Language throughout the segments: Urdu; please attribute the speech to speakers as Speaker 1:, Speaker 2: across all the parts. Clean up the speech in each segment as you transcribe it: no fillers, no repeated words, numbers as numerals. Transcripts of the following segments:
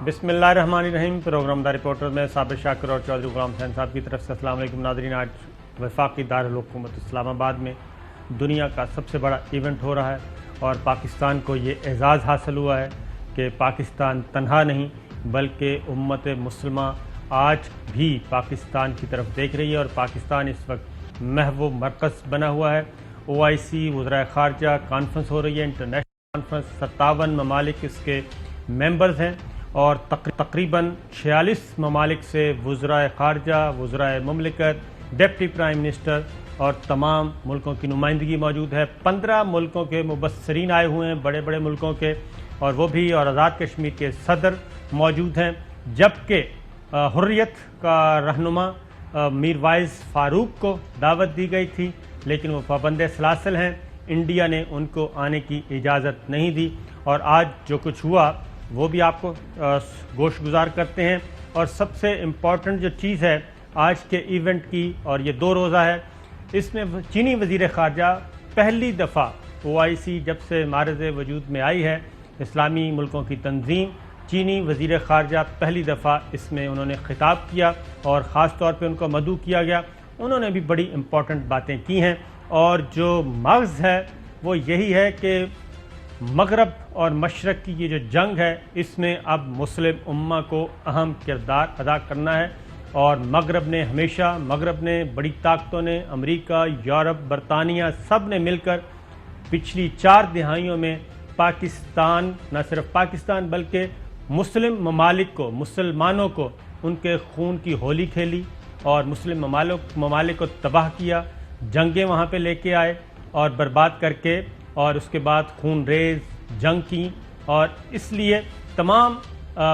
Speaker 1: بسم اللہ الرحمن الرحیم۔ پروگرام دا رپورٹر میں صابر شاکر اور چودھری غلام حسین صاحب کی طرف سے السلام علیکم ناظرین۔ آج وفاقی دارالحکومت اسلام آباد میں دنیا کا سب سے بڑا ایونٹ ہو رہا ہے اور پاکستان کو یہ اعزاز حاصل ہوا ہے کہ پاکستان تنہا نہیں بلکہ امت مسلمہ آج بھی پاکستان کی طرف دیکھ رہی ہے اور پاکستان اس وقت محو مرکز بنا ہوا ہے۔ OIC وزراء خارجہ کانفرنس ہو رہی ہے، انٹرنیشنل کانفرنس، 57 ممالک اس کے ممبرز ہیں اور تقریباً 46 ممالک سے وزراء خارجہ، وزراء مملکت، ڈپٹی پرائم منسٹر اور تمام ملکوں کی نمائندگی موجود ہے۔ 15 ملکوں کے مبصرین آئے ہوئے ہیں، بڑے بڑے ملکوں کے، اور وہ بھی اور آزاد کشمیر کے صدر موجود ہیں، جبکہ حریت کا رہنما میر وائز فاروق کو دعوت دی گئی تھی لیکن وہ پابند سلاسل ہیں، انڈیا نے ان کو آنے کی اجازت نہیں دی۔ اور آج جو کچھ ہوا وہ بھی آپ کو گوش گزار کرتے ہیں۔ اور سب سے امپورٹنٹ جو چیز ہے آج کے ایونٹ کی، اور یہ 2 روزہ ہے، اس میں چینی وزیر خارجہ پہلی دفعہ OIC جب سے معرض وجود میں آئی ہے، اسلامی ملکوں کی تنظیم، چینی وزیر خارجہ پہلی دفعہ اس میں انہوں نے خطاب کیا اور خاص طور پہ ان کو مدعو کیا گیا۔ انہوں نے بھی بڑی امپورٹنٹ باتیں کی ہیں اور جو مغز ہے وہ یہی ہے کہ مغرب اور مشرق کی یہ جو جنگ ہے اس میں اب مسلم امہ کو اہم کردار ادا کرنا ہے، اور مغرب نے بڑی طاقتوں نے، امریکہ، یورپ، برطانیہ، سب نے مل کر پچھلی 4 دہائیوں میں پاکستان، نہ صرف پاکستان بلکہ مسلم ممالک کو، مسلمانوں کو ان کے خون کی ہولی کھیلی اور مسلم ممالک کو تباہ کیا، جنگیں وہاں پہ لے کے آئے اور برباد کر کے، اور اس کے بعد خون ریز جنگ کی، اور اس لیے تمام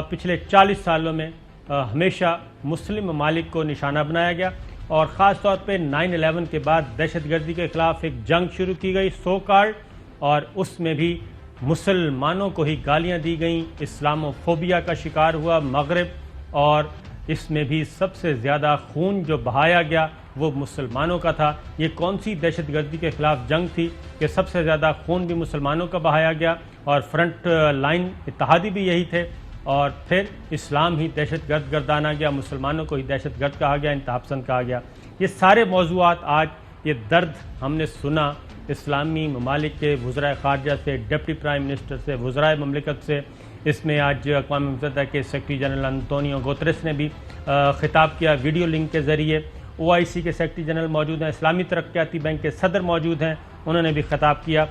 Speaker 1: پچھلے 40 سالوں میں ہمیشہ مسلم ممالک کو نشانہ بنایا گیا، اور خاص طور پہ 9/11 کے بعد دہشت گردی کے خلاف ایک جنگ شروع کی گئی سو کالڈ، اور اس میں بھی مسلمانوں کو ہی گالیاں دی گئیں، اسلامو فوبیا کا شکار ہوا مغرب، اور اس میں بھی سب سے زیادہ خون جو بہایا گیا وہ مسلمانوں کا تھا۔ یہ کون سی دہشت گردی کے خلاف جنگ تھی کہ سب سے زیادہ خون بھی مسلمانوں کا بہایا گیا، اور فرنٹ لائن اتحادی بھی یہی تھے، اور پھر اسلام ہی دہشت گرد گردانا گیا، مسلمانوں کو ہی دہشت گرد کہا گیا، انتہا پسند کہا گیا۔ یہ سارے موضوعات آج یہ درد ہم نے سنا اسلامی ممالک کے وزراء خارجہ سے، ڈپٹی پرائم منسٹر سے، وزراء مملکت سے۔ اس میں آج اقوام متحدہ کے سیکرٹری جنرل انطونیو گوتریس نے بھی خطاب کیا ویڈیو لنک کے ذریعے، OIC کے سیکرٹری جنرل موجود ہیں، اسلامی ترقیاتی بینک کے صدر موجود ہیں، انہوں نے بھی خطاب کیا۔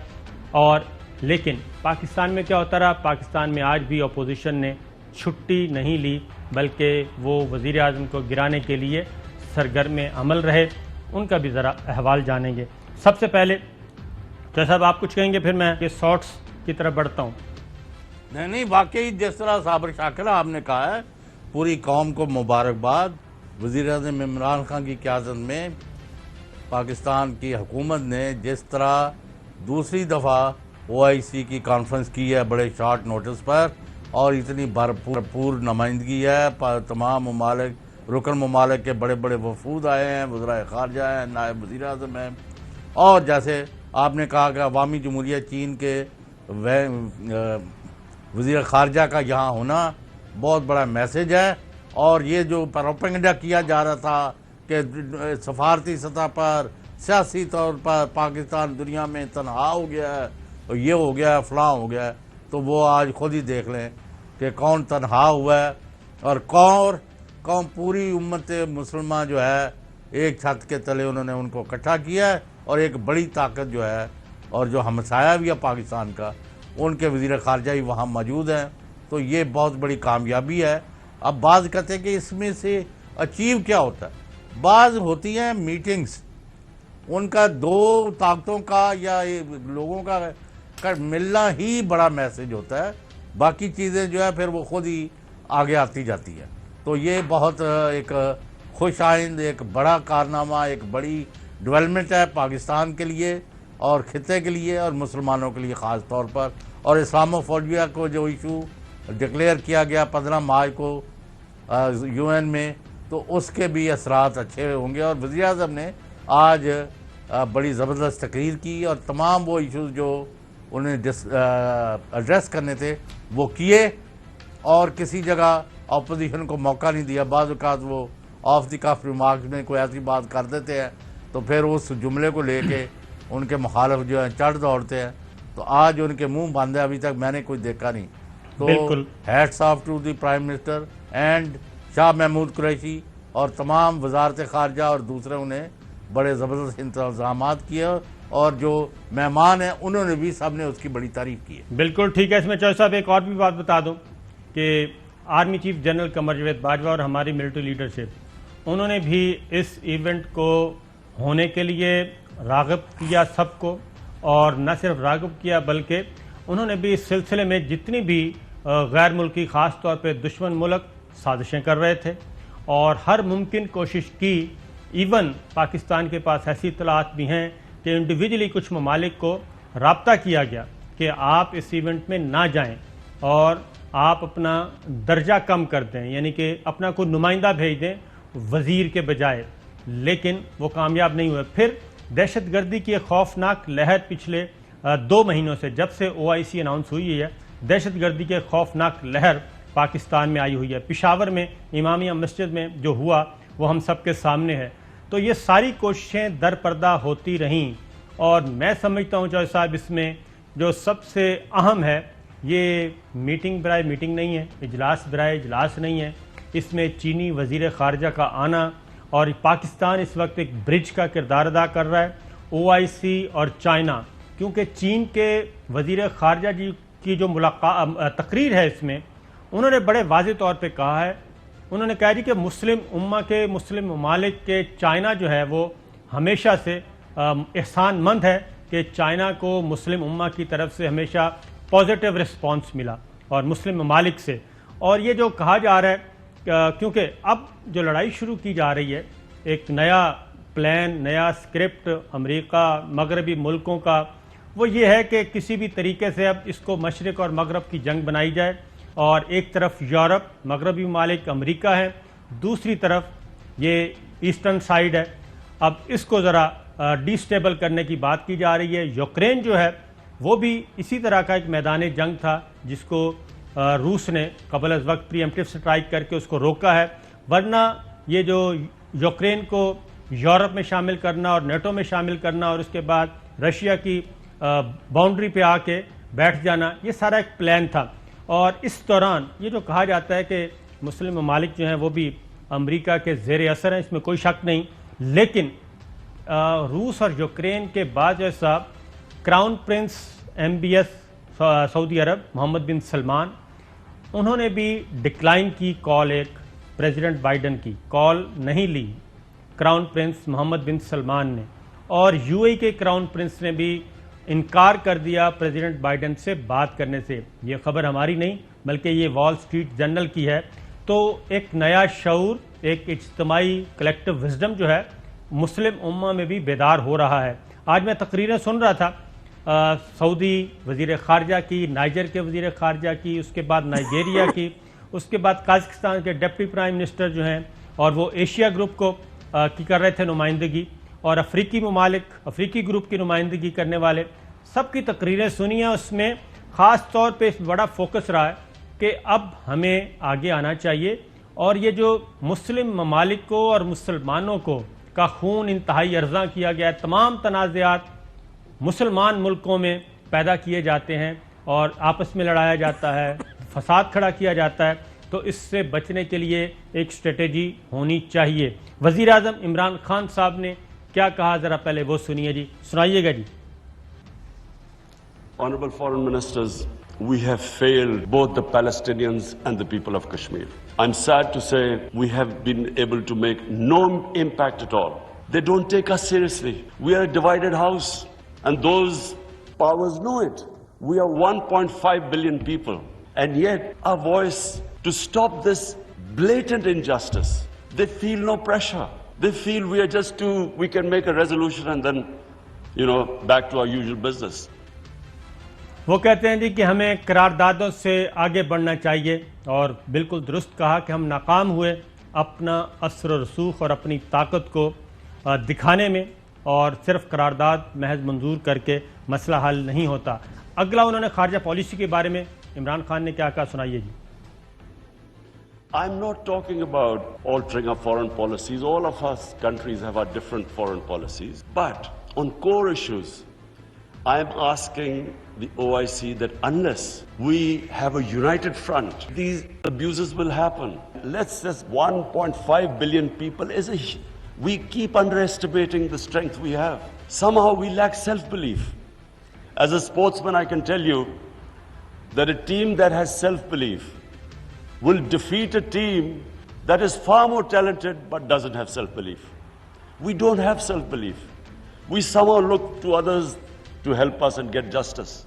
Speaker 1: اور لیکن پاکستان میں کیا ہوتا رہا؟ پاکستان میں آج بھی اپوزیشن نے چھٹی نہیں لی بلکہ وہ وزیر اعظم کو گرانے کے لیے سرگرم عمل رہے۔ ان کا بھی ذرا احوال جانیں گے۔ سب سے پہلے صاحب آپ کچھ کہیں گے، پھر میں یہ شارٹس کی طرف بڑھتا ہوں۔
Speaker 2: نہیں واقعی جس طرح صابر شاکر آپ نے کہا ہے، پوری قوم کو مبارکباد۔ وزیر اعظم عمران خان کی قیادت میں پاکستان کی حکومت نے جس طرح دوسری دفعہ OIC کی کانفرنس کی ہے بڑے شارٹ نوٹس پر، اور اتنی بھرپور نمائندگی ہے، تمام ممالک، رکن ممالک کے بڑے بڑے وفود آئے ہیں، وزراء خارجہ ہیں، نائب وزیر اعظم ہیں، اور جیسے آپ نے کہا کہ عوامی جمہوریہ چین کے وزیر خارجہ کا یہاں ہونا بہت بڑا میسج ہے۔ اور یہ جو پروپیگنڈا کیا جا رہا تھا کہ سفارتی سطح پر، سیاسی طور پر پاکستان دنیا میں تنہا ہو گیا ہے اور یہ ہو گیا ہے، فلاں ہو گیا ہے، تو وہ آج خود ہی دیکھ لیں کہ کون تنہا ہوا ہے، اور کون پوری امت مسلمہ جو ہے ایک چھت کے تلے انہوں نے ان کو اکٹھا کیا ہے، اور ایک بڑی طاقت جو ہے اور جو ہمسایہ بھی ہے پاکستان کا، ان کے وزیر خارجہ ہی وہاں موجود ہیں، تو یہ بہت بڑی کامیابی ہے۔ اب بعض کہتے ہیں کہ اس میں سے اچیو کیا ہوتا ہے؟ بعض ہوتی ہیں میٹنگز، ان کا 2 طاقتوں کا یا لوگوں کا ملنا ہی بڑا میسج ہوتا ہے، باقی چیزیں جو ہے پھر وہ خود ہی آگے آتی جاتی ہے۔ تو یہ بہت ایک خوش آئند، ایک بڑا کارنامہ، ایک بڑی ڈیولپمنٹ ہے پاکستان کے لیے اور خطے کے لیے اور مسلمانوں کے لیے خاص طور پر۔ اور اسلامو فوبیا کو جو ایشو ڈکلیئر کیا گیا 15 مارچ کو UN میں، تو اس کے بھی اثرات اچھے ہوں گے۔ اور وزیر اعظم نے آج بڑی زبردست تقریر کی اور تمام وہ ایشوز جو انہیں ایڈریس کرنے تھے وہ کیے، اور کسی جگہ اپوزیشن کو موقع نہیں دیا. بعض اوقات وہ آف دی کف ریمارکس میں کوئی ایسی بات کر دیتے ہیں تو پھر اس جملے کو لے کے ان کے مخالف جو ہیں چڑھ دوڑتے ہیں. تو آج ان کے منہ بند ہے, ابھی تک میں نے کوئی دیکھا نہیں. تو hats off to the prime minister and Shah Mahmood Qureshi اور تمام وزارت خارجہ اور دوسروں نے بڑے زبردست انتظامات کیے, اور جو مہمان ہیں انہوں نے بھی سب نے اس کی بڑی تعریف کی ہے.
Speaker 1: بالکل ٹھیک ہے. اس میں چوہدری صاحب ایک اور بھی بات بتا دوں کہ army chief general Qamar Javed Bajwa اور ہماری ملٹری لیڈرشپ انہوں نے بھی اس ایونٹ کو ہونے کے لیے راغب کیا سب کو, اور نہ صرف راغب کیا بلکہ انہوں نے بھی اس سلسلے میں جتنی بھی غیر ملکی خاص طور پہ دشمن ملک سازشیں کر رہے تھے اور ہر ممکن کوشش کی. ایون پاکستان کے پاس ایسی اطلاعات بھی ہیں کہ انڈیویجلی کچھ ممالک کو رابطہ کیا گیا کہ آپ اس ایونٹ میں نہ جائیں اور آپ اپنا درجہ کم کر دیں, یعنی کہ اپنا کوئی نمائندہ بھیج دیں وزیر کے بجائے, لیکن وہ کامیاب نہیں ہوئے. پھر دہشت گردی کی ایک خوفناک لہر پچھلے 2 مہینوں سے جب سے OIC اناؤنس ہوئی ہے, دہشت گردی کی ایک خوفناک لہر پاکستان میں آئی ہوئی ہے. پشاور میں امامیہ مسجد میں جو ہوا وہ ہم سب کے سامنے ہے. تو یہ ساری کوششیں در پردہ ہوتی رہیں, اور میں سمجھتا ہوں چوہدری صاحب اس میں جو سب سے اہم ہے یہ میٹنگ برائے میٹنگ نہیں ہے, اجلاس برائے اجلاس نہیں ہے. اس میں چینی وزیر خارجہ کا آنا, اور پاکستان اس وقت ایک برج کا کردار ادا کر رہا ہے. OIC اور چائنا, کیونکہ چین کے وزیر خارجہ جی کی جو تقریر ہے اس میں انہوں نے بڑے واضح طور پہ کہا ہے, انہوں نے کہا جی کہ مسلم امہ کے مسلم ممالک کے چائنا جو ہے وہ ہمیشہ سے احسان مند ہے کہ چائنا کو مسلم امہ کی طرف سے ہمیشہ پازیٹیو رسپانس ملا اور مسلم ممالک سے. اور یہ جو کہا جا رہا ہے کیونکہ اب جو لڑائی شروع کی جا رہی ہے, ایک نیا پلان, نیا اسکرپٹ امریکہ مغربی ملکوں کا, وہ یہ ہے کہ کسی بھی طریقے سے اب اس کو مشرق اور مغرب کی جنگ بنائی جائے, اور ایک طرف یورپ مغربی ممالک امریکہ ہے, دوسری طرف یہ ایسٹرن سائیڈ ہے. اب اس کو ذرا ڈی سٹیبل کرنے کی بات کی جا رہی ہے. یوکرین جو ہے وہ بھی اسی طرح کا ایک میدان جنگ تھا جس کو روس نے قبل از وقت پری ایمپٹیو سٹرائک کر کے اس کو روکا ہے, ورنہ یہ جو یوکرین کو یورپ میں شامل کرنا اور نیٹو میں شامل کرنا اور اس کے بعد رشیا کی باؤنڈری پہ آ کے بیٹھ جانا, یہ سارا ایک پلان تھا. اور اس دوران یہ جو کہا جاتا ہے کہ مسلم ممالک جو ہیں وہ بھی امریکہ کے زیر اثر ہیں, اس میں کوئی شک نہیں, لیکن روس اور یوکرین کے بعد جو صاحب کراؤن پرنس MBS سعودی عرب محمد بن سلمان, انہوں نے بھی ڈکلائن کی کال, ایک پریزیڈنٹ بائیڈن کی کال نہیں لی کراؤن پرنس محمد بن سلمان نے, اور UAE کے کراؤن پرنس نے بھی انکار کر دیا پریزیڈنٹ بائیڈن سے بات کرنے سے. یہ خبر ہماری نہیں بلکہ یہ وال اسٹریٹ جرنل کی ہے. تو ایک نیا شعور, ایک اجتماعی کلیکٹیو وزڈم جو ہے مسلم امہ میں بھی بیدار ہو رہا ہے. آج میں تقریریں سن رہا تھا سعودی وزیر خارجہ کی, نائجر کے وزیر خارجہ کی, اس کے بعد نائجیریا کی, اس کے بعد قازقستان کے ڈپٹی پرائم منسٹر جو ہیں اور وہ ایشیا گروپ کو کی کر رہے تھے نمائندگی, اور افریقی ممالک افریقی گروپ کی نمائندگی کرنے والے, سب کی تقریریں سنی ہیں. اس میں خاص طور پہ بڑا فوکس رہا ہے کہ اب ہمیں آگے آنا چاہیے, اور یہ جو مسلم ممالک کو اور مسلمانوں کو کا خون انتہائی ارزاں کیا گیا ہے, تمام تنازعات مسلمان ملکوں میں پیدا کیے جاتے ہیں اور آپس میں لڑایا جاتا ہے, فساد کھڑا کیا جاتا ہے, تو اس سے بچنے کے لیے ایک اسٹریٹجی ہونی چاہیے. وزیر اعظم عمران خان صاحب نے کیا کہا, ذرا پہلے وہ سنیے جی, سنائیے گا جی.
Speaker 3: Honorable Foreign Ministers, we have failed both the Palestinians and the people of Kashmir. I'm sad to say we have been able to make no impact at all. They don't take us seriously. We are a divided house, and those powers know it. We are 1.5 billion people, and yet our voice to stop this blatant injustice, they feel no pressure. They feel we can make a resolution and then, back to our usual business.
Speaker 1: وہ کہتے ہیں جی کہ ہمیں قراردادوں سے آگے بڑھنا چاہیے, اور بالکل درست کہا کہ ہم ناکام ہوئے اپنا اثر و رسوخ اور اپنی طاقت کو دکھانے میں, اور صرف قرارداد محض منظور کر کے مسئلہ حل نہیں ہوتا. اگلا انہوں نے خارجہ پالیسی کے بارے میں عمران خان نے کیا کہا, سنائیے جی.
Speaker 3: I'm not talking about altering our foreign policies. All of us countries have our different foreign policies. But on core issues, I'm asking the OIC that unless we have a united front, these abuses will happen. Let's just 1.5 billion people we keep underestimating the strength we have. Somehow we lack self-belief. As a sportsman, I can tell you that a team that has self-belief will defeat a team that is far more talented but doesn't have self-belief. We don't have self-belief. We somehow look to others to help us and get justice.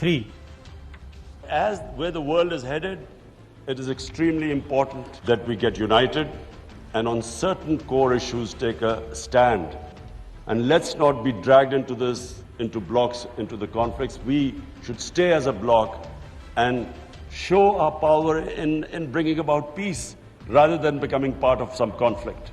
Speaker 1: 3।
Speaker 3: As where the world is headed, it is extremely important that we get united and on certain core issues take a stand. And let's not be dragged into this, into blocks, into the conflicts. We should stay as a bloc and show our power in bringing about peace rather than becoming part of some conflict.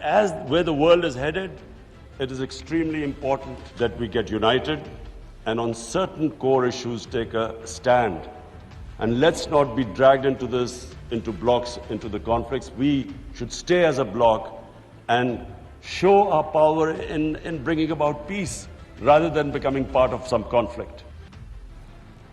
Speaker 3: As where the world is headed, it is extremely important that we get united and on certain core issues take a stand. And let's not be dragged into this, into blocks, into the conflicts. We should stay as a bloc and show our power in bringing about peace rather than becoming part of some conflict.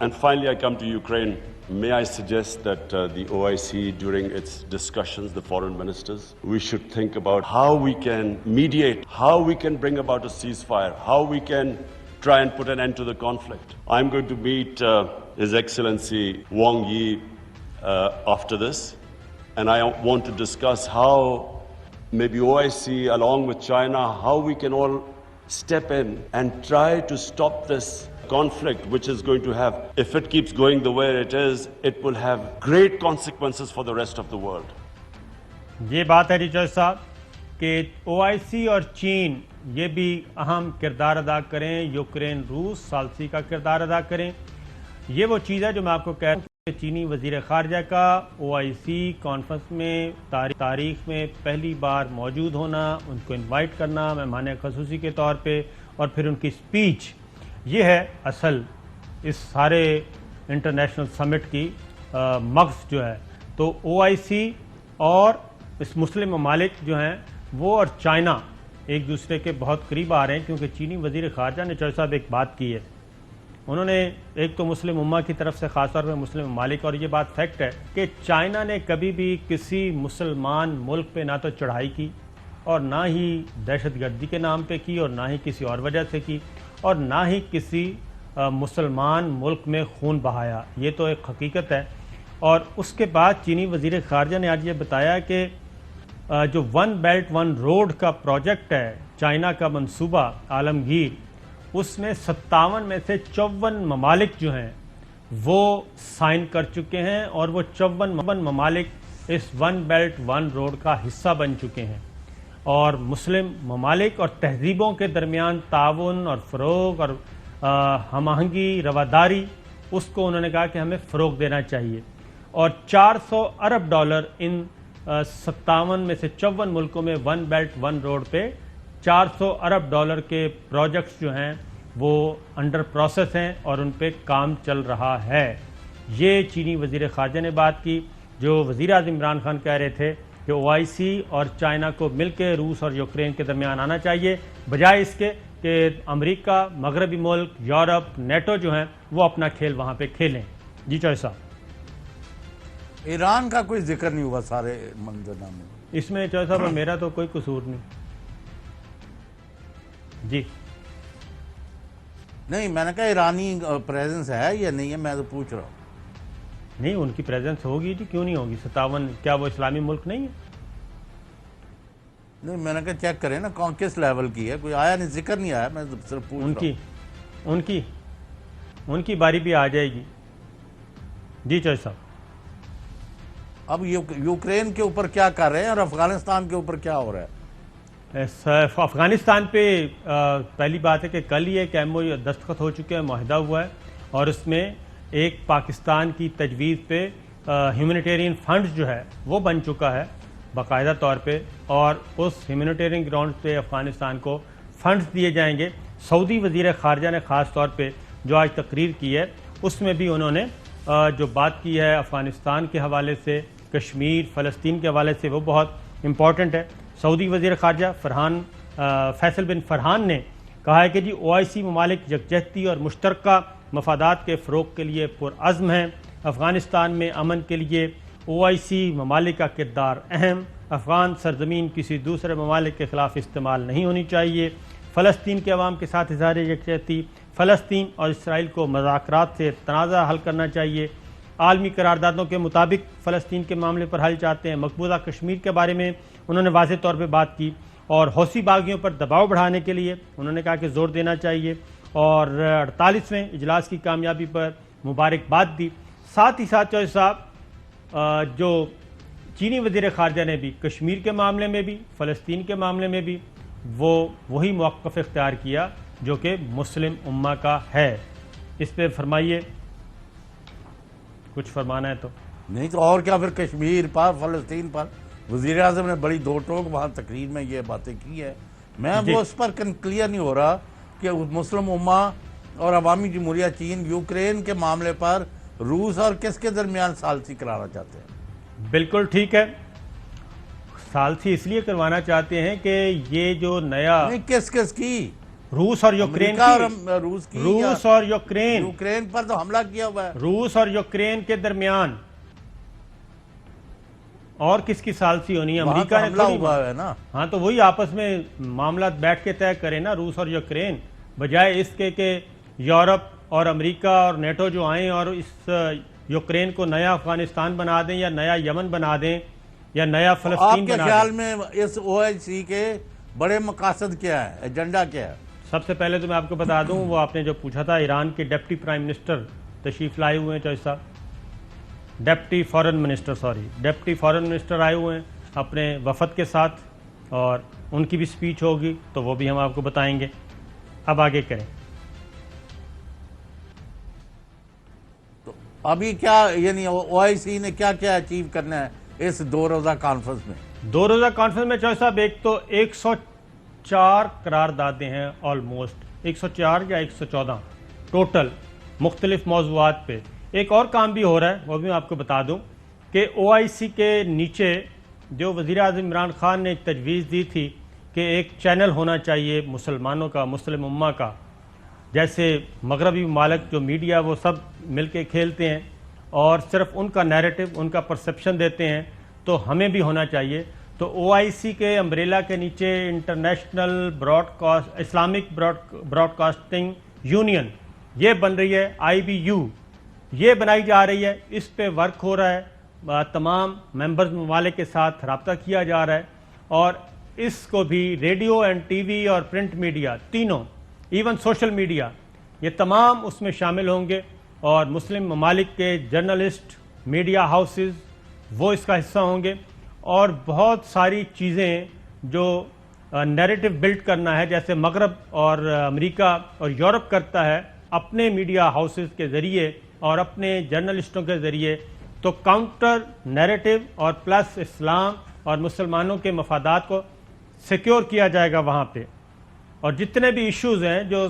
Speaker 3: And finally, I come to Ukraine. May I suggest that the OIC, during its discussions, the foreign ministers, we should think about how we can mediate, how we can bring about a ceasefire, how we can try and put an end to the conflict. I'm going to meet His Excellency Wang Yi after this, and I want to discuss how maybe OIC, along with China, how we can all step in and try to stop this conflict, which is going to have, if it keeps going the way it is, it will have great consequences for the rest of the world.
Speaker 1: یہ بات ہے ریچارڈ صاحب کہ OIC اور چین یہ بھی اہم کردار ادا کریں، یوکرین روس ثالثی کا کردار ادا کریں. یہ وہ چیز ہے جو میں آپ کو کہہ رہا ہوں کہ چینی وزیر خارجہ کا OIC کانفرنس میں تاریخ میں پہلی بار موجود ہونا، ان کو انوائٹ کرنا مہمان خصوصی کے طور پہ، اور پھر ان کی سپیچ، یہ ہے اصل اس سارے انٹرنیشنل سمٹ کی مغز جو ہے. تو OIC اور اس مسلم ممالک جو ہیں وہ اور چائنا ایک دوسرے کے بہت قریب آ رہے ہیں، کیونکہ چینی وزیر خارجہ نے چوہدری صاحب ایک بات کی ہے. انہوں نے ایک تو مسلم امہ کی طرف سے خاص طور پہ مسلم ممالک، اور یہ بات فیکٹ ہے کہ چائنا نے کبھی بھی کسی مسلمان ملک پہ نہ تو چڑھائی کی، اور نہ ہی دہشت گردی کے نام پہ کی، اور نہ ہی کسی اور وجہ سے کی، اور نہ ہی کسی مسلمان ملک میں خون بہایا. یہ تو ایک حقیقت ہے. اور اس کے بعد چینی وزیر خارجہ نے آج یہ بتایا کہ جو ون بیلٹ ون روڈ کا پروجیکٹ ہے، چائنا کا منصوبہ عالمگیر، اس میں 57 میں سے 54 ممالک جو ہیں وہ سائن کر چکے ہیں، اور وہ 54 ممالک اس ون بیلٹ ون روڈ کا حصہ بن چکے ہیں. اور مسلم ممالک اور تہذیبوں کے درمیان تعاون اور فروغ اور ہم آہنگی، رواداری، اس کو انہوں نے کہا کہ ہمیں فروغ دینا چاہیے. اور $400 ارب ان 57 میں سے 54 ملکوں میں ون بیلٹ ون روڈ پہ $400 ارب کے پروجیکٹس جو ہیں وہ انڈر پروسیس ہیں، اور ان پہ کام چل رہا ہے. یہ چینی وزیر خارجہ نے بات کی. جو وزیر اعظم عمران خان کہہ رہے تھے کہ OIC اور چائنا کو مل کے روس اور یوکرین کے درمیان آنا چاہیے، بجائے اس کے کہ امریکہ، مغربی ملک، یورپ، نیٹو جو ہیں وہ اپنا کھیل وہاں پہ کھیلیں. جی چوہدری صاحب.
Speaker 2: ایران کا کوئی ذکر نہیں ہوا سارے منظرنامے میں.
Speaker 1: اس میں چوہدری صاحب میرا تو کوئی قصور نہیں. جی
Speaker 2: نہیں، میں نے کہا ایرانی پریزنس ہے یا نہیں ہے، میں تو پوچھ رہا ہوں.
Speaker 1: نہیں، ان کی پریزنس ہوگی جی، کیوں نہیں ہوگی. 57 کیا وہ اسلامی ملک نہیں ہے؟
Speaker 2: نہیں، میں نے کہا چیک کریں نا کون کس لیول کی ہے. کوئی آیا نہیں، ذکر نہیں آیا، میں صرف پوچھ رہا ہوں.
Speaker 1: ان کی باری بھی آ جائے گی. جی چوہدری صاحب.
Speaker 2: اب یوکرین کے اوپر کیا کر رہے ہیں اور افغانستان کے اوپر کیا ہو رہا ہے؟
Speaker 1: افغانستان پہ پہلی بات ہے کہ کل ہی ایک MOU دستخط ہو چکے ہیں، معاہدہ ہوا ہے، اور اس میں ایک پاکستان کی تجویز پہ ہیومینیٹیرین فنڈز جو ہے وہ بن چکا ہے باقاعدہ طور پہ، اور اس ہیومینیٹیرین گراؤنڈ پہ افغانستان کو فنڈز دیے جائیں گے. سعودی وزیر خارجہ نے خاص طور پہ جو آج تقریر کی ہے اس میں بھی انہوں نے جو بات کی ہے افغانستان کے حوالے سے، کشمیر، فلسطین کے حوالے سے، وہ بہت امپورٹنٹ ہے. سعودی وزیر خارجہ فیصل بن فرحان نے کہا ہے کہ جی OIC ممالک یکجہتی اور مشترکہ مفادات کے فروغ کے لیے پرعزم ہیں. افغانستان میں امن کے لیے OIC ممالک کا کردار اہم. افغان سرزمین کسی دوسرے ممالک کے خلاف استعمال نہیں ہونی چاہیے. فلسطین کے عوام کے ساتھ اظہار یکجہتی. فلسطین اور اسرائیل کو مذاکرات سے تنازع حل کرنا چاہیے. عالمی قراردادوں کے مطابق فلسطین کے معاملے پر حل چاہتے ہیں. مقبوضہ کشمیر کے بارے میں انہوں نے واضح طور پہ بات کی، اور حوثی باغیوں پر دباؤ بڑھانے کے لیے انہوں نے کہا کہ زور دینا چاہیے، اور 48ویں اجلاس کی کامیابی پر مبارکباد دی. ساتھ ہی ساتھ چوہدری صاحب جو چینی وزیر خارجہ نے بھی کشمیر کے معاملے میں بھی، فلسطین کے معاملے میں بھی وہی موقف اختیار کیا جو کہ مسلم امہ کا ہے. اس پہ فرمائیے، کچھ فرمانا ہے تو.
Speaker 2: نہیں تو اور کیا، پھر کشمیر پر، فلسطین پر وزیر اعظم نے بڑی دو ٹوک وہاں تقریر میں یہ باتیں کی ہے. میں وہ اس پر کلیئر نہیں ہو رہا کہ مسلم امہ اور عوامی جمہوریہ چین یوکرین کے معاملے پر روس اور کس کے درمیان ثالثی کرانا چاہتے ہیں.
Speaker 1: بالکل ٹھیک ہے، ثالثی اس لیے کروانا چاہتے ہیں کہ یہ جو نیا
Speaker 2: نہیں، کس کی،
Speaker 1: روس اور یوکرین
Speaker 2: روس
Speaker 1: اور یوکرین،
Speaker 2: یوکرین پر تو حملہ کیا ہوا ہے.
Speaker 1: روس اور یوکرین کے درمیان اور کس کی ثالثی ہونی ہے؟ امریکہ نے
Speaker 2: حملہ ہوا ہے نا.
Speaker 1: ہاں تو وہی آپس میں معاملات بیٹھ کے طے کریں نا، روس اور یوکرین، بجائے اس کے کہ یورپ اور امریکہ اور نیٹو جو آئیں اور اس یوکرین کو نیا افغانستان بنا دیں، یا نیا یمن بنا دیں، یا نیا فلسطین بنا دیں.
Speaker 2: آپ کے خیال میں اس OIC کے بڑے مقاصد کیا ہے، ایجنڈا کیا ہے؟
Speaker 1: سب سے پہلے تو میں آپ کو بتا دوں، وہ آپ نے جو پوچھا تھا، ایران کے ڈپٹی پرائم منسٹر تشریف لائے ہوئے ہیں چوہدری صاحب، ڈپٹی فارن منسٹر آئے ہوئے ہیں. اپنے وفد کے ساتھ اور ان کی بھی سپیچ ہوگی تو وہ بھی ہم آپ کو بتائیں گے. اب آگے کریں.
Speaker 2: تو ابھی کیا یعنی OIC نے کیا کیا اچیو کرنا ہے اس 2 روزہ کانفرنس میں؟
Speaker 1: 2 روزہ کانفرنس میں چوہدری صاحب ایک تو 104 قراردادیں ہیں، آلموسٹ 104 یا 114 ٹوٹل مختلف موضوعات پہ. ایک اور کام بھی ہو رہا ہے، وہ بھی میں آپ کو بتا دوں کہ OIC کے نیچے جو وزیر اعظم عمران خان نے ایک تجویز دی تھی کہ ایک چینل ہونا چاہیے مسلمانوں کا، مسلم امہ کا، جیسے مغربی ممالک جو میڈیا وہ سب مل کے کھیلتے ہیں اور صرف ان کا نیریٹو، ان کا پرسپشن دیتے ہیں، تو ہمیں بھی ہونا چاہیے. تو OIC کے امبریلا کے نیچے international Islamic broadcasting union یہ بن رہی ہے، IBU یہ بنائی جا رہی ہے. اس پہ ورک ہو رہا ہے، تمام ممبرز ممالک کے ساتھ رابطہ کیا جا رہا ہے اور اس کو بھی ریڈیو اینڈ ٹی وی اور پرنٹ میڈیا تینوں، ایون سوشل میڈیا، یہ تمام اس میں شامل ہوں گے اور مسلم ممالک کے جرنلسٹ، میڈیا ہاؤسز وہ اس کا حصہ ہوں گے. اور بہت ساری چیزیں جو نیریٹو بلڈ کرنا ہے، جیسے مغرب اور امریکہ اور یورپ کرتا ہے اپنے میڈیا ہاؤسز کے ذریعے اور اپنے جرنلسٹوں کے ذریعے، تو کاؤنٹر نیریٹو اور پلس اسلام اور مسلمانوں کے مفادات کو سیکیور کیا جائے گا وہاں پہ. اور جتنے بھی ایشوز ہیں جو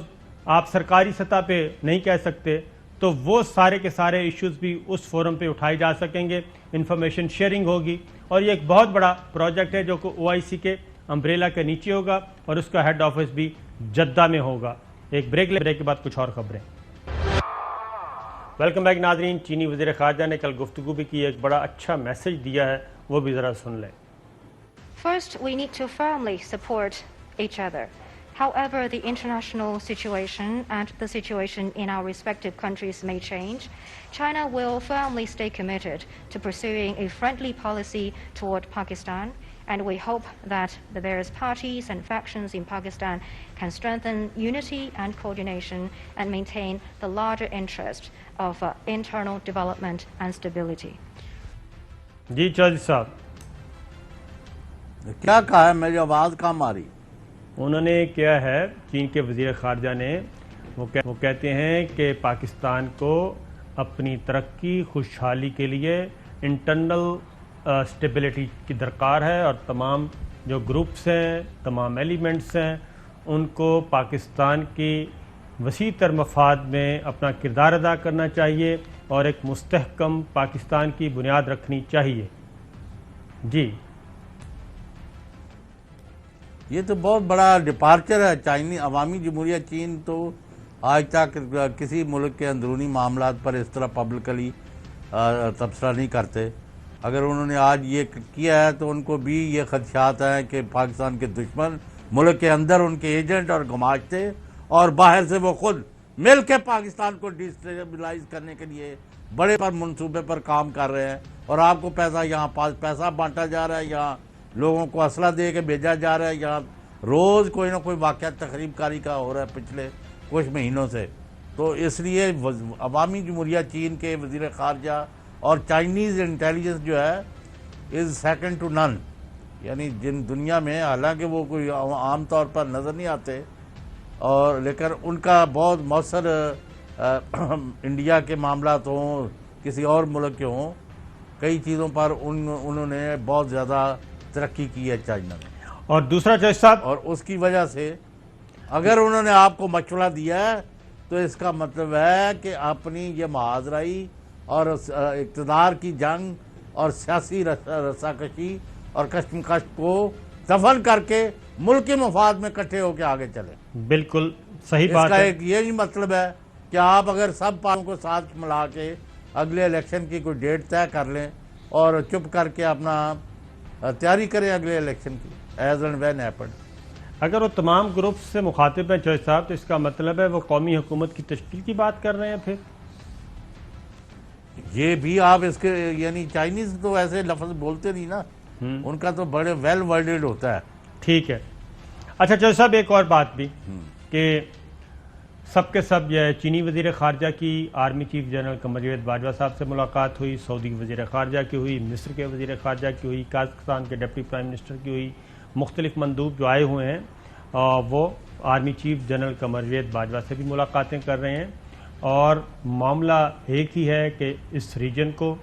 Speaker 1: آپ سرکاری سطح پہ نہیں کہہ سکتے، تو وہ سارے کے سارے ایشوز بھی اس فورم پہ اٹھائے جا سکیں گے. انفارمیشن شیئرنگ ہوگی اور یہ ایک بہت بڑا پروجیکٹ ہے جو کہ OIC کے امبریلا کے نیچے ہوگا اور اس کا ہیڈ آفس بھی جدہ میں ہوگا. ایک بریک کے بعد کچھ اور خبریں. ویلکم بیک ناظرین. چینی وزیر خارجہ نے کل گفتگو بھی کی، ایک بڑا اچھا میسج دیا ہے، وہ بھی ذرا سن لیں.
Speaker 4: First, we need to firmly support each other. However, the international situation and the situation in our respective countries may change, China will firmly stay committed to pursuing a friendly policy toward Pakistan, and we hope that the various parties and factions in Pakistan can strengthen unity and coordination and maintain the larger interest of internal development and stability.
Speaker 1: جی چودھری صاحب
Speaker 2: کیا کہا ہے؟ میری آواز کم آ رہی.
Speaker 1: انہوں نے کیا ہے، چین کے وزیر خارجہ نے، وہ کہتے ہیں کہ پاکستان کو اپنی ترقی خوشحالی کے لیے انٹرنل اسٹیبلٹی کی درکار ہے اور تمام جو گروپس ہیں، تمام ایلیمنٹس ہیں، ان کو پاکستان کی وسیع تر مفاد میں اپنا کردار ادا کرنا چاہیے اور ایک مستحکم پاکستان کی بنیاد رکھنی چاہیے. جی
Speaker 2: یہ تو بہت بڑا ڈپارچر ہے. چینی عوامی جمہوریہ چین تو آج تک کسی ملک کے اندرونی معاملات پر اس طرح پبلکلی تبصرہ نہیں کرتے. اگر انہوں نے آج یہ کیا ہے تو ان کو بھی یہ خدشات ہیں کہ پاکستان کے دشمن ملک کے اندر ان کے ایجنٹ اور گماشتے اور باہر سے وہ خود مل کے پاکستان کو ڈیسٹیبلائز کرنے کے لیے بڑے پر منصوبے پر کام کر رہے ہیں. اور آپ کو یہاں پیسہ بانٹا جا رہا ہے، یہاں لوگوں کو اسلحہ دے کے بھیجا جا رہا ہے، یہاں روز کوئی نہ کوئی واقعہ تخریب کاری کا ہو رہا ہے پچھلے کچھ مہینوں سے. تو اس لیے عوامی جمہوریہ چین کے وزیر خارجہ اور چائنیز انٹیلیجنس جو ہے از سیکنڈ ٹو نن، یعنی جن دنیا میں حالانکہ وہ کوئی عام طور پر نظر نہیں آتے اور لیکن ان کا بہت مؤثر انڈیا کے معاملات ہوں، کسی اور ملک کے ہوں، کئی چیزوں پر انہوں نے بہت زیادہ ترقی کی ہے چائنا میں.
Speaker 1: اور دوسرا جج صاحب،
Speaker 2: اور اس کی وجہ سے اگر انہوں نے آپ کو مشورہ دیا ہے تو اس کا مطلب ہے کہ اپنی یہ محاذرائی اور اقتدار کی جنگ اور سیاسی رساکشی اور کشمکش کو دفن کر کے ملکی مفاد میں اکٹھے ہو کے آگے چلیں.
Speaker 1: بالکل صحیح بات
Speaker 2: اس کا
Speaker 1: ہے.
Speaker 2: ایک یہ مطلب ہے کہ آپ اگر سب پارٹیوں کو ساتھ ملا کے اگلے الیکشن کی کوئی ڈیٹ طے کر لیں اور چپ کر کے اپنا تیاری کریں اگلے الیکشن کی ایز اینڈ وین ہیپن.
Speaker 1: اگر وہ تمام گروپس سے مخاطب ہیں چوہدری صاحب تو اس کا مطلب ہے وہ قومی حکومت کی تشکیل کی بات کر رہے ہیں. پھر
Speaker 2: یہ بھی آپ اس کے یعنی چائنیز تو ایسے لفظ بولتے نہیں نا، ان کا تو بڑے ویل ورڈڈ ہوتا ہے.
Speaker 1: ٹھیک ہے. اچھا چوہدری صاحب ایک اور بات بھی کہ سب کے سب یہ چینی وزیر خارجہ کی army chief general Qamar Javed Bajwa صاحب سے ملاقات ہوئی، سعودی وزیر خارجہ کی ہوئی، مصر کے وزیر خارجہ کی ہوئی، قازقستان کے ڈپٹی پرائم منسٹر کی ہوئی، مختلف مندوب جو آئے ہوئے ہیں وہ army chief general Qamar Javed Bajwa سے بھی ملاقاتیں کر رہے ہیں، اور معاملہ ایک ہی ہے کہ اس ریجن کو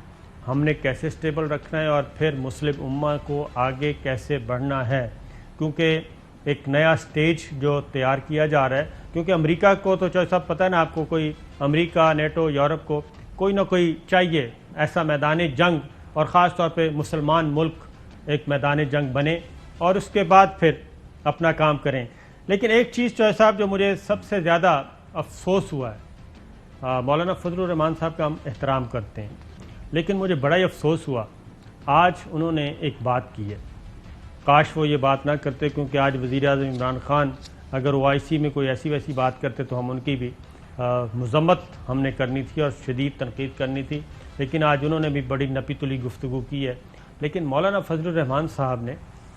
Speaker 1: ہم نے کیسے سٹیبل رکھنا ہے اور پھر مسلم امہ کو آگے کیسے بڑھنا ہے، کیونکہ ایک نیا سٹیج جو تیار کیا جا رہا ہے، کیونکہ امریکہ کو تو چوہے صاحب پتہ ہے نا آپ کو، کوئی امریکہ، نیٹو، یورپ کو کوئی نہ کوئی چاہیے ایسا میدان جنگ، اور خاص طور پہ مسلمان ملک ایک میدان جنگ بنے اور اس کے بعد پھر اپنا کام کریں۔ لیکن ایک چیز چوہے صاحب جو مجھے سب سے زیادہ افسوس ہوا ہے، مولانا فضل الرحمان صاحب کا ہم احترام کرتے ہیں، لیکن مجھے بڑا ہی افسوس ہوا آج انہوں نے ایک بات کی ہے، کاش وہ یہ بات نہ کرتے، کیونکہ آج وزیر اعظم عمران خان اگر OIC میں کوئی ایسی ویسی بات کرتے تو ہم ان کی بھی مذمت ہم نے کرنی تھی اور شدید تنقید کرنی تھی، لیکن آج انہوں نے بھی بڑی نپی تلی گفتگو کی ہے۔ لیکن مولانا فضل الرحمان صاحب نے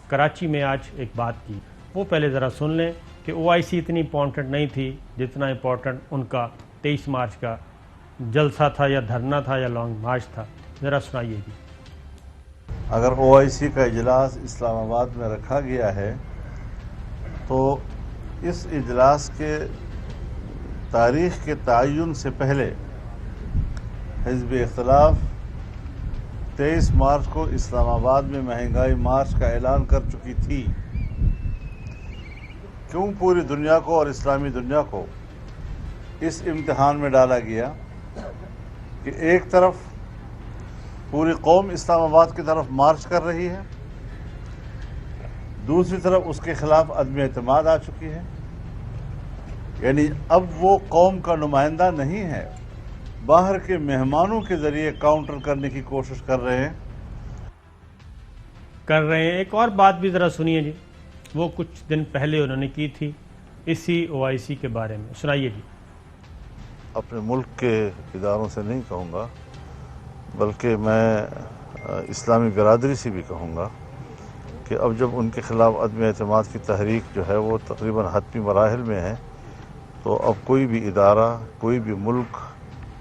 Speaker 1: کراچی میں آج ایک بات کی، وہ پہلے ذرا سن لیں کہ OIC اتنی امپورٹنٹ نہیں تھی جتنا امپورٹنٹ ان کا 23 مارچ کا جلسہ تھا یا دھرنا تھا یا لانگ مارچ تھا، ذرا سنائیے جی۔
Speaker 5: اگر OIC کا اجلاس اسلام آباد میں رکھا گیا ہے تو اس اجلاس کے تاریخ کے تعین سے پہلے حزب اختلاف 23 مارچ کو اسلام آباد میں مہنگائی مارچ کا اعلان کر چکی تھی۔ کیوں پوری دنیا کو اور اسلامی دنیا کو اس امتحان میں ڈالا گیا کہ ایک طرف پوری قوم اسلام آباد کی طرف مارچ کر رہی ہے، دوسری طرف اس کے خلاف عدم اعتماد آ چکی ہے، یعنی اب وہ قوم کا نمائندہ نہیں ہے، باہر کے مہمانوں کے ذریعے کاؤنٹر کرنے کی کوشش کر رہے ہیں۔
Speaker 1: ایک اور بات بھی ذرا سنیے جی، وہ کچھ دن پہلے انہوں نے کی تھی اسی OIC کے بارے میں، سنائیے جی۔
Speaker 5: اپنے ملک کے اداروں سے نہیں کہوں گا، بلکہ میں اسلامی برادری سے بھی کہوں گا کہ اب جب ان کے خلاف عدم اعتماد کی تحریک جو ہے وہ تقریباً حتمی مراحل میں ہے، تو اب کوئی بھی ادارہ، کوئی بھی ملک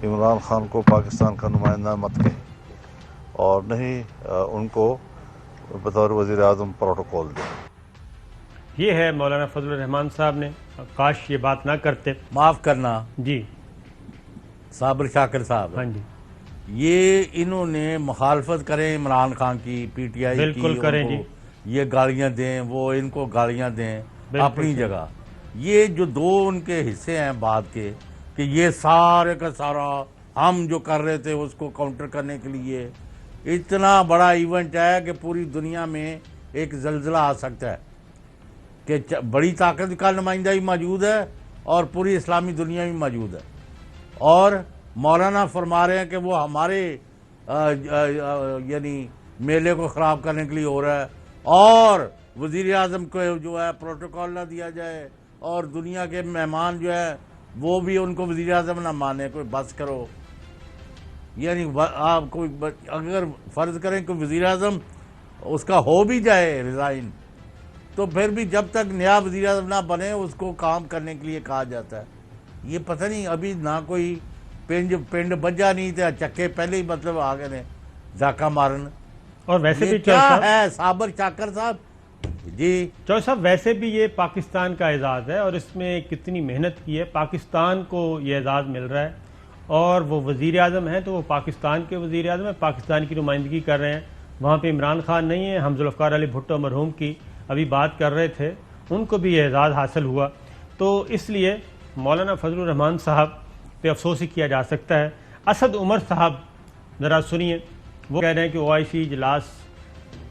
Speaker 5: عمران خان کو پاکستان کا نمائندہ مت کہے، اور نہ ہی ان کو بطور وزیر اعظم پروٹوکول دے۔
Speaker 1: یہ ہے مولانا فضل الرحمان صاحب نے، کاش یہ بات نہ کرتے۔
Speaker 2: معاف کرنا
Speaker 1: جی
Speaker 2: صابر شاکر صاحب،
Speaker 1: ہاں جی،
Speaker 2: یہ انہوں نے مخالفت کریں عمران خان کی، PTI کی،
Speaker 1: بالکل کریں جی،
Speaker 2: یہ گالیاں دیں، وہ ان کو گالیاں دیں
Speaker 1: بالکل
Speaker 2: اپنی جگہ۔ یہ جو دو ان کے حصے ہیں بات کے، کہ یہ سارے کا سارا ہم جو کر رہے تھے اس کو کاؤنٹر کرنے کے لیے، اتنا بڑا ایونٹ ہے کہ پوری دنیا میں ایک زلزلہ آ سکتا ہے، کہ بڑی طاقت کا نمائندہ ہی موجود ہے اور پوری اسلامی دنیا بھی موجود ہے، اور مولانا فرما رہے ہیں کہ وہ ہمارے یعنی میلے کو خراب کرنے کے لیے ہو رہا ہے، اور وزیر اعظم کو جو ہے پروٹوکول نہ دیا جائے، اور دنیا کے مہمان جو ہے وہ بھی ان کو وزیر اعظم نہ مانے۔ کوئی بس کرو، یعنی آپ کوئی اگر فرض کریں کہ وزیر اعظم اس کا ہو بھی جائے ریزائن، تو پھر بھی جب تک نیا وزیر اعظم نہ بنے اس کو کام کرنے کے لیے کہا جاتا ہے۔ یہ پتہ نہیں ابھی نہ کوئی پنڈ بجا نہیں تھا، چکے پہلے ہی مطلب آ گئے جاکا مارن۔
Speaker 1: اور ویسے
Speaker 2: یہ
Speaker 1: بھی
Speaker 2: کیا ہے صابر شاکر صاحب جی؟
Speaker 1: چوہے صاحب ویسے بھی یہ پاکستان کا اعزاز ہے، اور اس میں کتنی محنت کی ہے، پاکستان کو یہ اعزاز مل رہا ہے، اور وہ وزیر اعظم ہیں تو وہ پاکستان کے وزیر اعظم ہیں، پاکستان کی نمائندگی کر رہے ہیں، وہاں پہ عمران خان نہیں ہے، ہم ذوالفقار علی بھٹو مرحوم کی ابھی بات کر رہے تھے، ان کو بھی یہ اعزاز حاصل ہوا، تو اس لیے مولانا فضل الرحمان صاحب پہ افسوس ہی کیا جا سکتا ہے۔ اسد عمر صاحب ذرا سنیے، وہ کہہ رہے ہیں کہ OIC اجلاس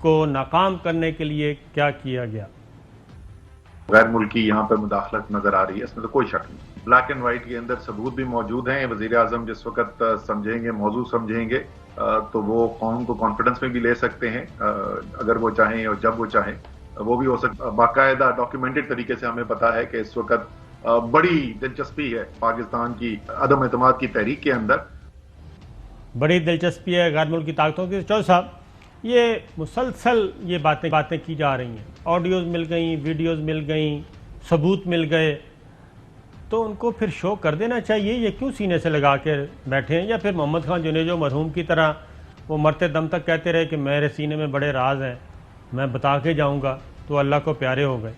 Speaker 1: کو ناکام کرنے کے لیے کیا کیا گیا۔
Speaker 6: غیر ملکی یہاں پہ مداخلت نظر آ رہی ہے، اس میں تو کوئی شک نہیں، بلیک اینڈ وائٹ کے اندر ثبوت بھی موجود ہیں۔ وزیر اعظم جس وقت سمجھیں گے، موضوع سمجھیں گے، تو وہ قوم کو کانفیڈنس میں بھی لے سکتے ہیں اگر وہ چاہیں اور جب وہ چاہیں، وہ بھی ہو سکتا۔ باقاعدہ ڈاکیومنٹڈ طریقے سے ہمیں پتا ہے کہ اس وقت بڑی دلچسپی ہے پاکستان کی عدم اعتماد کی تحریک کے اندر،
Speaker 1: بڑی دلچسپی ہے غیر ملکی طاقتوں کی۔ چوہے صاحب یہ مسلسل یہ باتیں کی جا رہی ہیں، آڈیوز مل گئیں، ویڈیوز مل گئیں، ثبوت مل گئے، تو ان کو پھر شو کر دینا چاہیے. یہ کیوں سینے سے لگا کے بیٹھے ہیں؟ یا پھر محمد خان جنیجو مرحوم کی طرح وہ مرتے دم تک کہتے رہے کہ میرے سینے میں بڑے راز ہیں، میں بتا کے جاؤں گا، تو اللہ کو پیارے ہو گئے.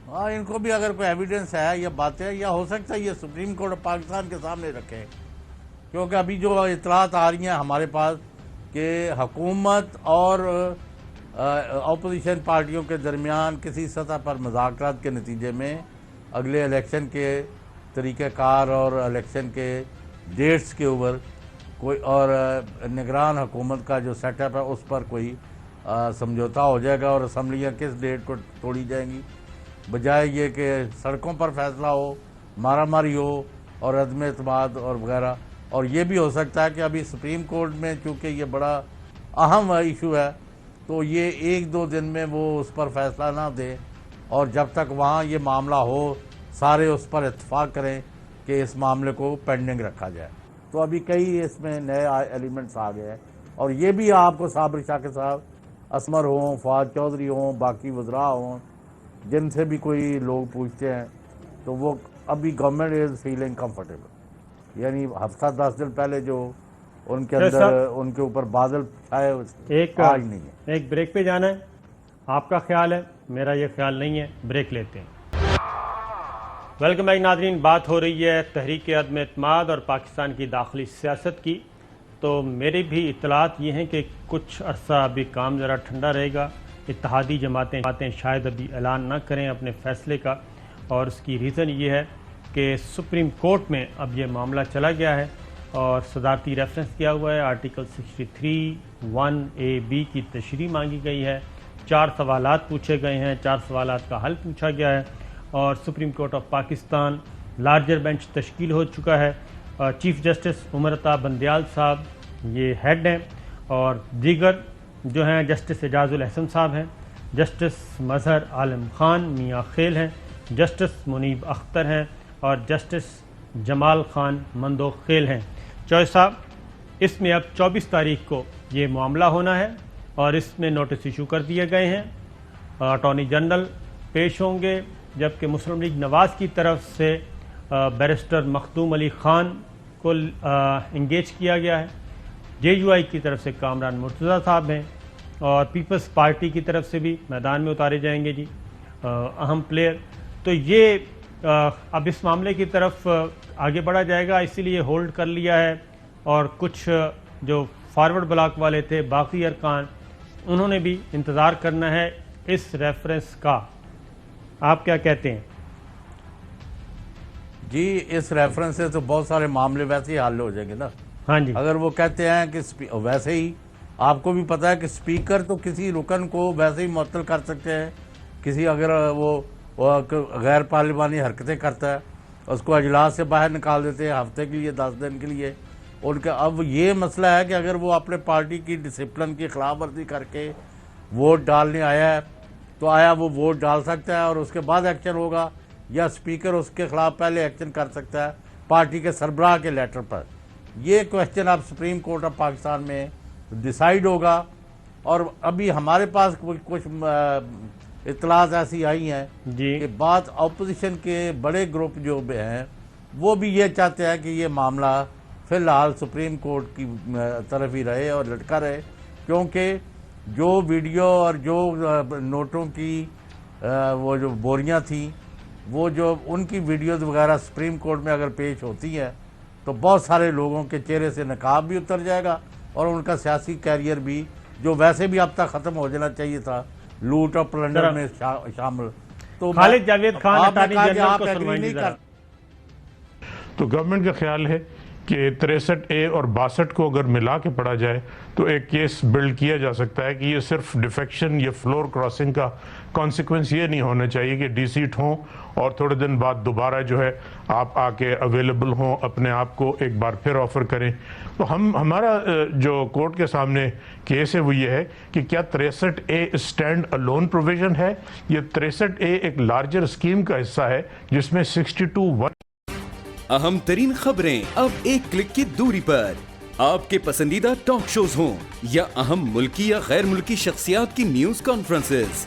Speaker 2: ہاں، ان کو بھی اگر کوئی ایویڈنس ہے یا باتیں، یا ہو سکتا ہے یہ سپریم کورٹ آف پاکستان کے سامنے رکھیں، کیونکہ ابھی جو اطلاعات آ رہی ہیں ہمارے پاس کہ حکومت اور اپوزیشن پارٹیوں کے درمیان کسی سطح پر مذاکرات کے نتیجے میں اگلے الیکشن کے طریقہ کار اور الیکشن کے ڈیٹس کے اوپر کوئی، اور نگران حکومت کا جو سیٹ اپ ہے اس پر کوئی سمجھوتا ہو جائے گا، اور اسمبلیاں کس ڈیٹ کو توڑی جائیں گی، بجائے یہ کہ سڑکوں پر فیصلہ ہو، مارا ماری ہو اور عدم اعتماد اور وغیرہ. اور یہ بھی ہو سکتا ہے کہ ابھی سپریم کورٹ میں چونکہ یہ بڑا اہم ایشو ہے تو یہ 1-2 دن میں وہ اس پر فیصلہ نہ دے، اور جب تک وہاں یہ معاملہ ہو سارے اس پر اتفاق کریں کہ اس معاملے کو پینڈنگ رکھا جائے. تو ابھی کئی اس میں نئے ایلیمنٹس آ گئے ہیں، اور یہ بھی آپ کو صابر شاکر صاحب، اسمر ہوں، فواد چودھری ہوں، باقی وزراء ہوں، جن سے بھی کوئی لوگ پوچھتے ہیں تو وہ ابھی گورنمنٹ از فیلنگ کمفرٹیبل. یعنی ہفتہ 10 دن پہلے جو ان کے اندر ان کے اوپر بادل چھائے آج نہیں ہے.
Speaker 1: ایک بریک پہ جانا ہے، آپ کا خیال ہے، میرا یہ خیال نہیں ہے. بریک لیتے ہیں. ویلکم بیک ناظرین. بات ہو رہی ہے تحریک عدم اعتماد اور پاکستان کی داخلی سیاست کی. تو میری بھی اطلاعات یہ ہیں کہ کچھ عرصہ ابھی کام ذرا ٹھنڈا رہے گا. اتحادی جماعتیں شاید ابھی اعلان نہ کریں اپنے فیصلے کا، اور اس کی ریزن یہ ہے کہ سپریم کورٹ میں اب یہ معاملہ چلا گیا ہے اور صدارتی ریفرنس کیا ہوا ہے. آرٹیکل 63(1)(a)(b) کی تشریح مانگی گئی ہے. 4 سوالات پوچھے گئے ہیں، 4 سوالات کا حل پوچھا گیا ہے، اور supreme court of Pakistan larger bench تشکیل ہو چکا ہے. چیف جسٹس عمر عطا بندیال صاحب یہ ہیڈ ہیں، اور دیگر جو ہیں جسٹس اعجاز الاحسن صاحب ہیں، جسٹس مظہر عالم خان میاں خیل ہیں، جسٹس منیب اختر ہیں، اور جسٹس جمال خان مندوق خیل ہیں. چوہے صاحب، اس میں اب 24 تاریخ کو یہ معاملہ ہونا ہے، اور اس میں نوٹس ایشو کر دیے گئے ہیں. اٹارنی جنرل پیش ہوں گے، جبکہ مسلم لیگ نواز کی طرف سے بیرسٹر مخدوم علی خان کو انگیج کیا گیا ہے. JUI کی طرف سے کامران مرتضیٰ صاحب ہیں، اور پیپلز پارٹی کی طرف سے بھی میدان میں اتارے جائیں گے جی اہم پلیئر. تو یہ اب اس معاملے کی طرف آگے بڑھا جائے گا، اسی لیے ہولڈ کر لیا ہے. اور کچھ جو فارورڈ بلاک والے تھے، باقی ارکان، انہوں نے بھی انتظار کرنا ہے اس ریفرنس کا. آپ کیا کہتے ہیں؟
Speaker 2: جی، اس ریفرنس سے تو بہت سارے معاملے ویسے ہی حل ہو جائیں گے نا.
Speaker 1: ہاں جی.
Speaker 2: اگر وہ کہتے ہیں کہ ویسے ہی آپ کو بھی پتہ ہے کہ اسپیکر تو کسی رکن کو ویسے ہی معطل کر سکتے ہیں. کسی اگر وہ غیر پارلیمانی حرکتیں کرتا ہے اس کو اجلاس سے باہر نکال دیتے ہیں ہفتے کے لیے، 10 دن کے لیے. ان کا اب یہ مسئلہ ہے کہ اگر وہ اپنے پارٹی کی ڈسپلن کی خلاف ورزی کر کے ووٹ ڈالنے آیا ہے تو آیا وہ ووٹ ڈال سکتا ہے اور اس کے بعد ایکشن ہوگا، یا اسپیکر اس کے خلاف پہلے ایکشن کر سکتا ہے پارٹی کے سربراہ کے لیٹر پر. یہ کویشچن اب سپریم کورٹ آف پاکستان میں ڈیسائیڈ ہوگا. اور ابھی ہمارے پاس کچھ اطلاعات ایسی آئی ہیں
Speaker 1: جی
Speaker 2: کہ بعض اپوزیشن کے بڑے گروپ جو ہیں وہ بھی یہ چاہتے ہیں کہ یہ معاملہ فی الحال سپریم کورٹ کی طرف ہی رہے اور لٹکا رہے، کیونکہ جو ویڈیو اور جو نوٹوں کی وہ جو بوریاں تھیں، وہ جو ان کی ویڈیوز وغیرہ سپریم کورٹ میں اگر پیش ہوتی ہیں تو بہت سارے لوگوں کے چہرے سے نقاب بھی اتر جائے گا، اور ان کا سیاسی کیریئر بھی جو ویسے بھی اب تک ختم ہو جانا چاہیے تھا، لوٹ اور پلنڈر میں شامل. تو
Speaker 1: خالد جاوید خان اٹارنی جنرل کو
Speaker 2: ایگری نہیں کر.
Speaker 7: تو گورنمنٹ کا خیال ہے کہ 63A اور 62 کو اگر ملا کے پڑھا جائے تو ایک کیس بلڈ کیا جا سکتا ہے کہ یہ صرف ڈیفیکشن یا فلور کراسنگ کا کانسیکوینس یہ نہیں ہونا چاہیے کہ ڈی سیٹ ہوں اور تھوڑے دن بعد دوبارہ جو ہے آپ آ کے اویلیبل ہوں، اپنے آپ کو ایک بار پھر آفر کریں. تو ہمارا جو کورٹ کے سامنے کیس ہے وہ یہ ہے کہ کیا 63A اسٹینڈ الون پروویژن ہے، یہ 63A ایک لارجر اسکیم کا حصہ ہے جس میں 62(1)
Speaker 8: اہم ترین خبریں اب ایک کلک کی دوری پر. آپ کے پسندیدہ ٹاک شوز ہوں یا اہم ملکی یا غیر ملکی شخصیات کی نیوز کانفرنسز،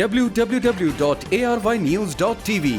Speaker 8: www.arYnews.tv।